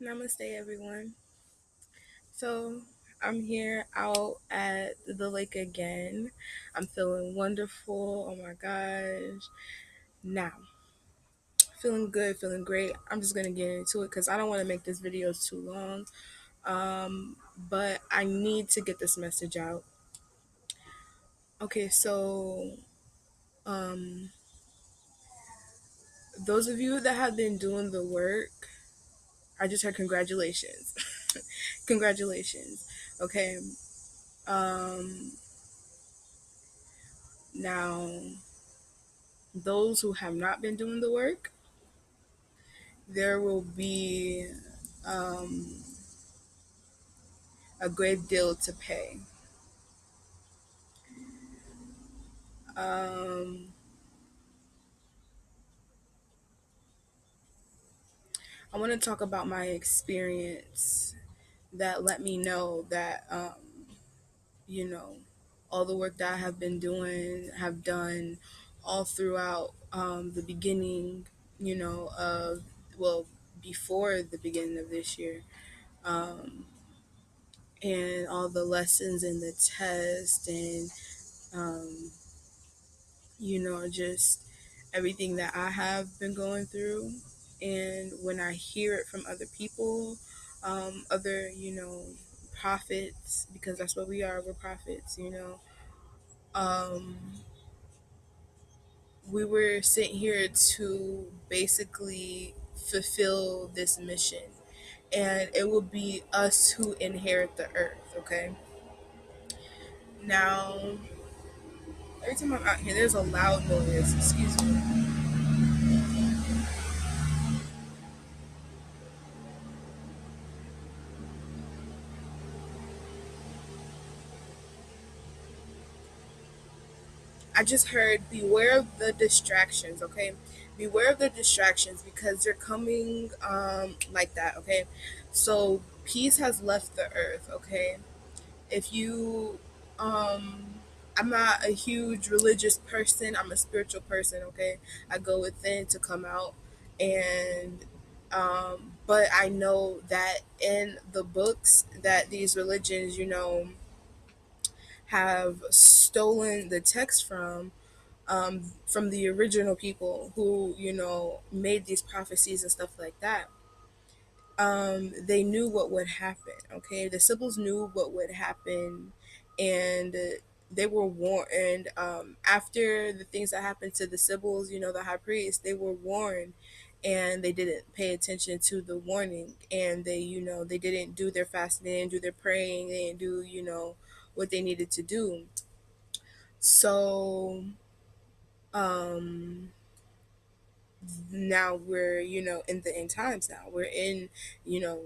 Namaste, everyone. So, I'm here out at the lake again. I'm feeling wonderful. Oh my gosh. Now, feeling good, feeling great. I'm just going to get into it because I don't want to make this video too long. But I need to get this message out. Okay, so, um, those of you that have been doing the work, I just heard congratulations. Congratulations. Okay. Um, Now, those who have not been doing the work, there will be um, a great deal to pay. Um, I want to talk about my experience that let me know that, you know, all the work that I have been doing, have done all throughout the beginning, of, well, before the beginning of this year. Um, and all the lessons and the test and um, just everything that I have been going through. And when I hear it from other people, other, prophets, because that's what we are, we're prophets. Um, we were sent here to basically fulfill this mission, and it will be us who inherit the earth, okay? Now, every time I'm out here, there's a loud noise. Excuse me. I just heard beware of the distractions, okay? Beware of the distractions because they're coming like that, okay? So peace has left the earth, okay? If you I'm not a huge religious person, I'm a spiritual person, okay? I go within to come out, and but I know that in the books that these religions, have stolen the text from the original people who made these prophecies and stuff like that. They knew what would happen. Okay, the Sibyls knew what would happen, and they were warned. After the things that happened to the Sibyls, the high priest, they were warned, and they didn't pay attention to the warning, and they didn't do their fasting, they didn't do their praying, they didn't do what they needed to do. So um now we're in the end times. Now we're in, you know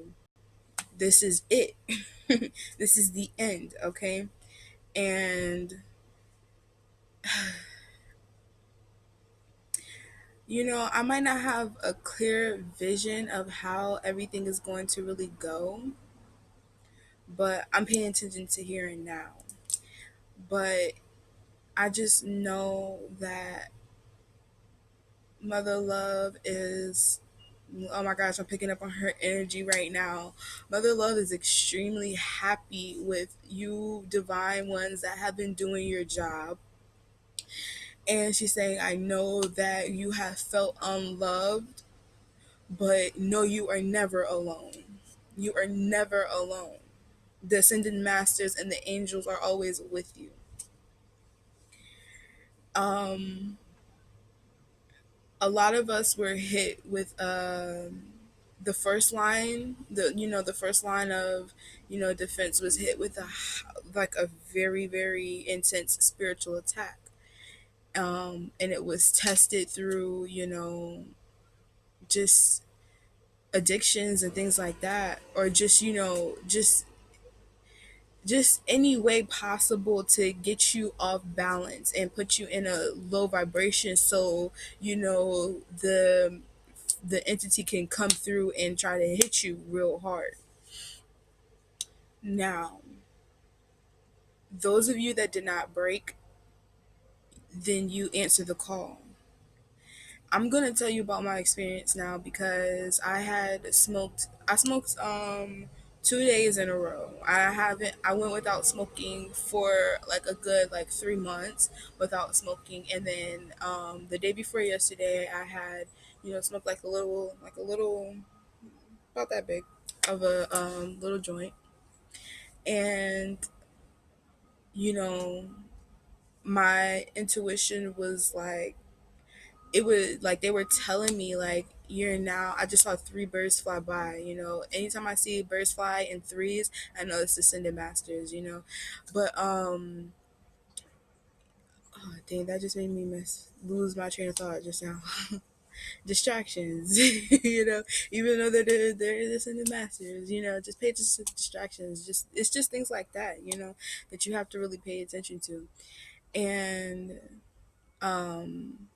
this is it. This is the end, okay? And I might not have a clear vision of how everything is going to really go, but I'm paying attention to here and now. But I just know that Mother Love is, oh my gosh, I'm picking up on her energy right now. Mother Love is extremely happy with you, divine ones that have been doing your job. And she's saying, I know that you have felt unloved, but no, you are never alone. You are never alone. The ascended masters and the angels are always with you. Um, a lot of us were hit with the first line. The first line of defense was hit with a very, very intense spiritual attack. And it was tested through just addictions and things like that, or just just any way possible to get you off balance and put you in a low vibration, so the entity can come through and try to hit you real hard. Now, those of you that did not break, then you answer the call. I'm gonna tell you about my experience now because I smoked 2 days in a row. I went without smoking for like a good like 3 months without smoking, and then the day before yesterday I had, smoked like a little about that big of a little joint. And you know my intuition was like, it was like they were telling me like, you're now, I just saw three birds fly by. Anytime I see birds fly in threes, I know it's Ascended Masters. But oh dang, that just made me lose my train of thought just now. Distractions. Even though they're Ascended Masters, just pay attention to distractions. Just It's just things like that, that you have to really pay attention to. And um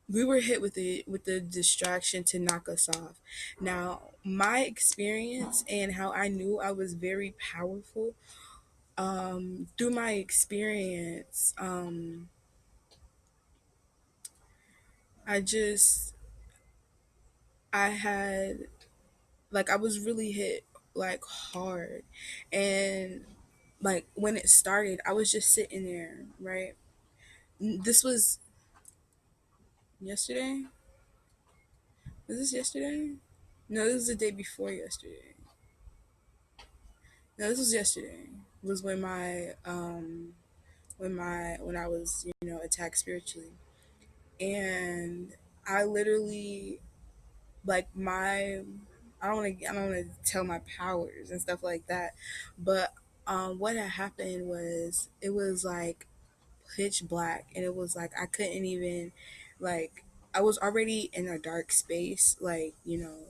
we were hit with the distraction to knock us off. Now, my experience and how I knew I was very powerful, through my experience, I just I had like I was really hit like hard. And like when it started, I was just sitting there, right? This was yesterday. Was this yesterday? No, this was the day before yesterday. No, this was yesterday. Was when I was, attacked spiritually. And I literally, like, my I don't want to tell my powers and stuff like that, but what had happened was, it was like pitch black, and it was like I couldn't even, like, I was already in a dark space, like, you know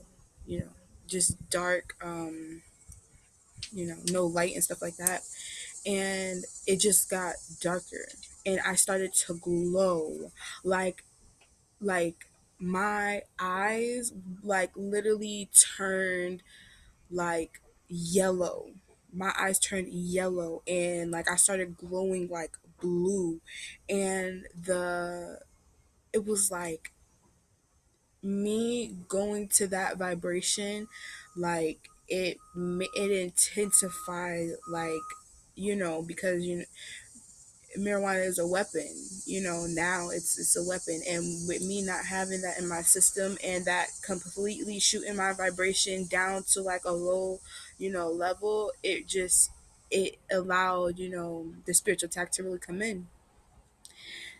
just dark, no light and stuff like that. And it just got darker, and I started to glow, like like my eyes, like, literally turned like yellow. My eyes turned yellow, and like I started glowing like blue. And it was like me going to that vibration, like it intensified, like, because marijuana is a weapon. Now it's a weapon, and with me not having that in my system, and that completely shooting my vibration down to like a low, level, it allowed, the spiritual attack to really come in.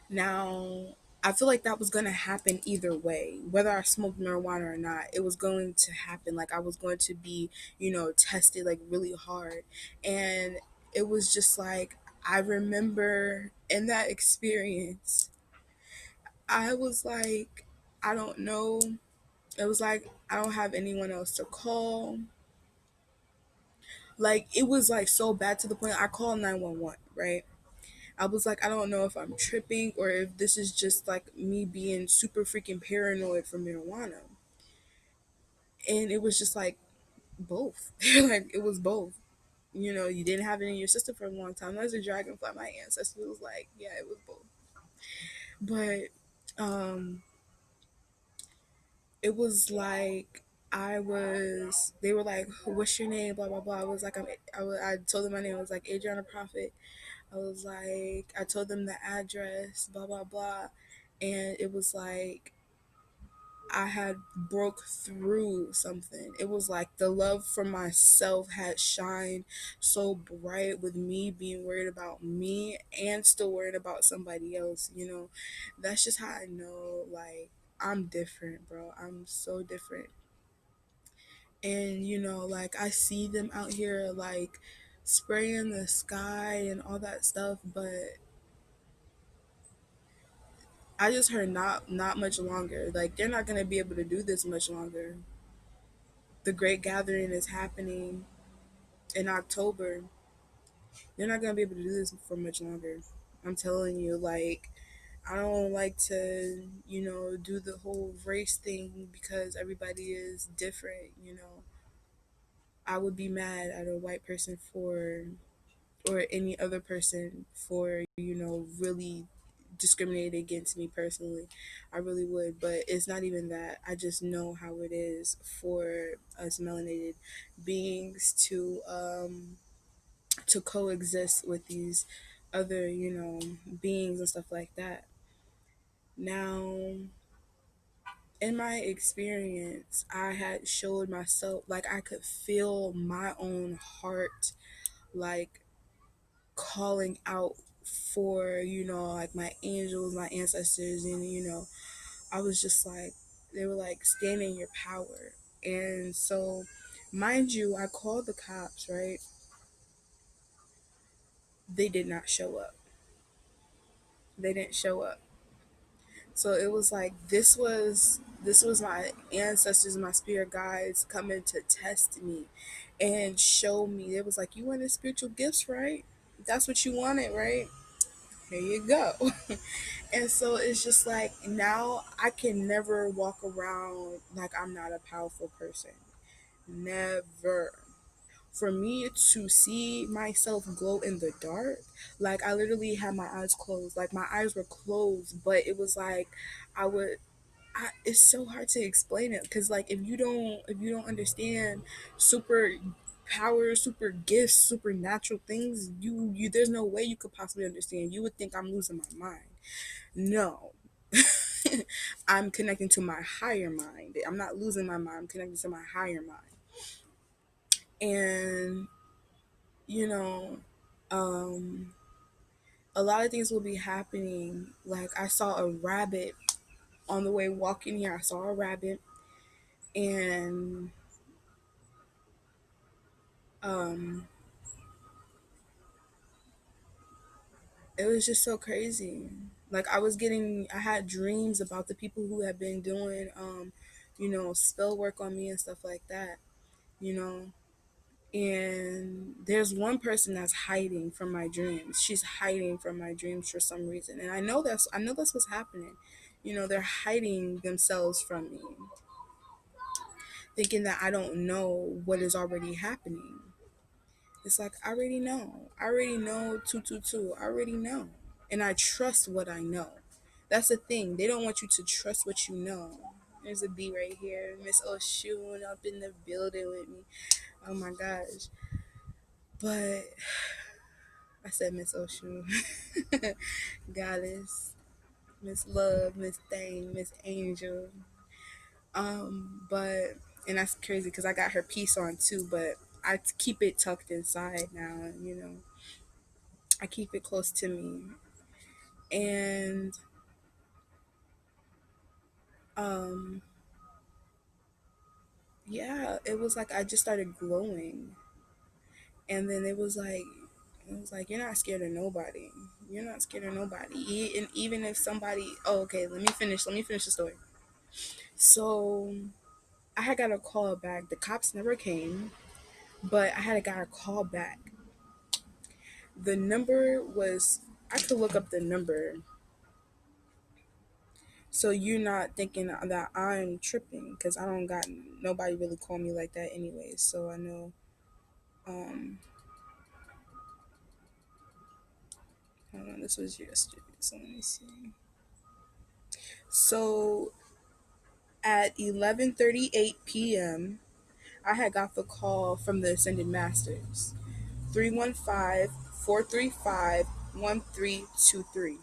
Now, I feel like that was going to happen either way, whether I smoked marijuana or not. It was going to happen. Like, I was going to be, tested like really hard. And it was just like, I remember in that experience, I was like, I don't know. It was like, I don't have anyone else to call. Like, it was like so bad to the point I called 911, right? I was like, I don't know if I'm tripping or if this is just like me being super freaking paranoid from marijuana. And it was just like both. Like, it was both. You didn't have it in your system for a long time. That's a dragonfly. My ancestor was like, yeah, it was both. But um it was like, they were like, what's your name? Blah, blah, blah. I was like, I told them my name. I was like, Adriana Prophet. I was like, I told them the address, blah, blah, blah. And it was like, I had broke through something. It was like the love for myself had shined so bright, with me being worried about me and still worried about somebody else. That's just how I know, like, I'm different, bro. I'm so different. And like, I see them out here like spraying the sky and all that stuff, but I just heard not much longer. Like, they're not gonna be able to do this much longer. The Great Gathering is happening in October. They're not gonna be able to do this for much longer. I'm telling you, like, I don't like to, do the whole race thing because everybody is different. I would be mad at a white person for, or any other person for, really discriminated against me personally. I really would, but it's not even that. I just know how it is for us melanated beings to coexist with these other, beings and stuff like that. Now, in my experience, I had showed myself like I could feel my own heart like calling out for, like my angels, my ancestors, and I was just like, they were like, stand in your power. And so, mind you, I called the cops, right? They did not show up. They didn't show up. So it was like this was my ancestors, my spirit guides coming to test me and show me. It was like, you wanted spiritual gifts, right? That's what you wanted, right? Here you go. And so it's just like now I can never walk around like I'm not a powerful person. Never. For me to see myself glow in the dark, like I literally had my eyes closed. Like my eyes were closed, but it was like I would it's so hard to explain it because like if you don't understand super powers, super gifts, supernatural things, you there's no way you could possibly understand. You would think I'm losing my mind. No. I'm connecting to my higher mind. I'm not losing my mind. I'm connecting to my higher mind. And you know, um, a lot of things will be happening. Like I saw a rabbit on the way walking here. I saw a rabbit, and um, it was just so crazy. Like I had dreams about the people who had been doing, spell work on me and stuff like that. You know, and there's one person that's hiding from my dreams. She's hiding from my dreams for some reason, and I know that's what's happening. They're hiding themselves from me, thinking that I don't know what is already happening. It's like I already know 222. I already know, and I trust what I know. That's the thing. They don't want you to trust what you know. There's a B right here, Miss Oshun up in the building with me. Oh my gosh. But I said Miss Oshun, Goddess, Miss Love, Miss Thing, Miss Angel. But and that's crazy because I got her piece on too, but I keep it tucked inside now. I keep it close to me, and um, yeah, it was like I just started glowing, and then it was like you're not scared of nobody. You're not scared of nobody. And even if somebody, oh, okay, let me finish. Let me finish the story. So I had got a call back. The cops never came, but I had got a call back. The number was, I could look up the number. So you're not thinking that I'm tripping because I don't got nobody really call me like that anyway. So I know, um, hold on, this was yesterday. So let me see. So at 11:38 p.m., I had got the call from the Ascended Masters. 315-435-1323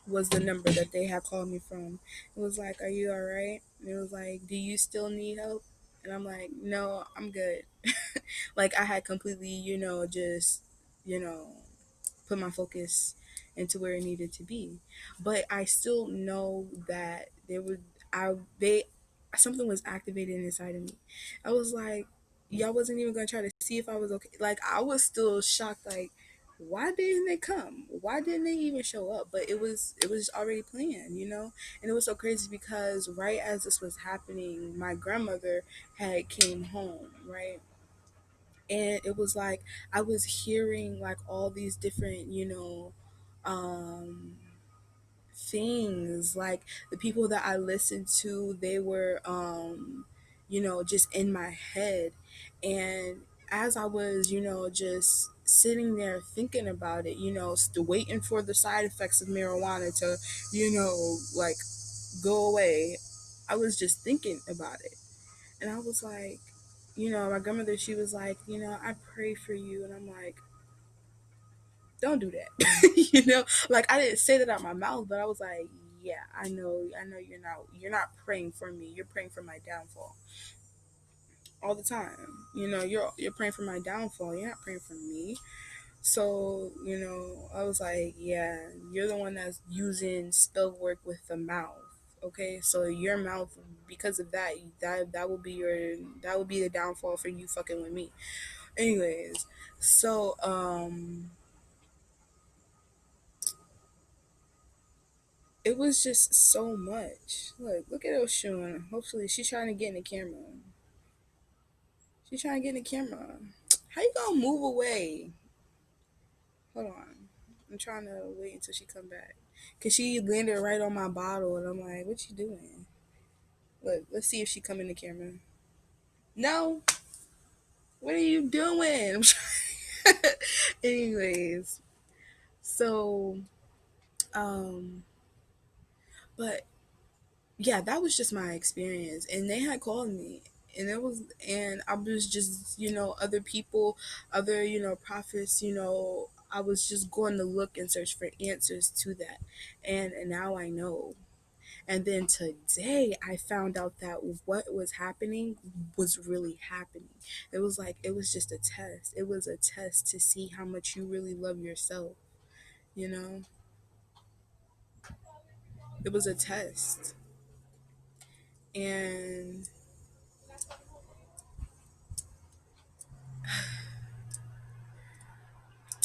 was the number that they had called me from. It was like, "Are you all right?" And it was like, "Do you still need help?" And I'm like, "No, I'm good." Like I had completely, just, you know, put my focus into where it needed to be. But I still know that they something was activated inside of me. I was like, y'all wasn't even gonna try to see if I was okay. Like I was still shocked, like, why didn't they come? Why didn't they even show up? But it was already planned. And it was so crazy because right as this was happening, my grandmother had came home, right? And it was like I was hearing like all these different, um things, like the people that I listened to, they were just in my head. And as I was, just sitting there thinking about it, still waiting for the side effects of marijuana to, like go away. I was just thinking about it. And I was like, my grandmother, she was like, I pray for you. And I'm like, don't do that. Like I didn't say that out my mouth, but I was like, yeah, I know you're not praying for me. You're praying for my downfall all the time. You're praying for my downfall. You're not praying for me. So, I was like, yeah, you're the one that's using spell work with the mouth. Okay, so your mouth, because of that, that will be the downfall for you fucking with me. Anyways, so it was just so much. Look at Oshun. Hopefully, she's trying to get in the camera. She's trying to get in the camera. How you gonna move away? Hold on. I'm trying to wait until she come back. Cause she landed right on my bottle and I'm like, what you doing? Look, let's see if she come in the camera. No. What are you doing? Anyways. So, um, but yeah, that was just my experience. And they had called me. And I was just, other people, other, prophets, I was just going to look and search for answers to that. And now I know. And then today I found out that what was happening was really happening. It was just a test. It was a test to see how much you really love yourself, you know? It was a test. And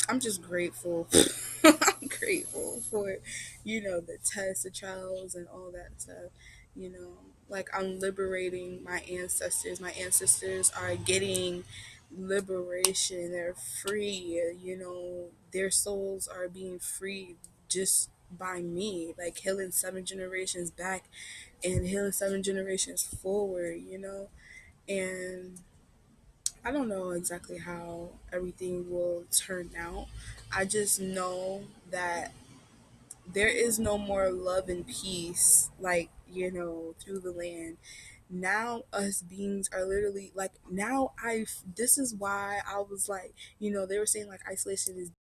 I'm just grateful. I'm grateful for, the tests, the trials, and all that stuff. You know, like I'm liberating my ancestors. My ancestors are getting liberation. They're free. Their souls are being freed just by me. Like healing 7 generations back and healing 7 generations forward. And I don't know exactly how everything will turn out. I just know that there is no more love and peace, like, through the land. Now, us beings are literally like, now this is why I was like, they were saying like isolation is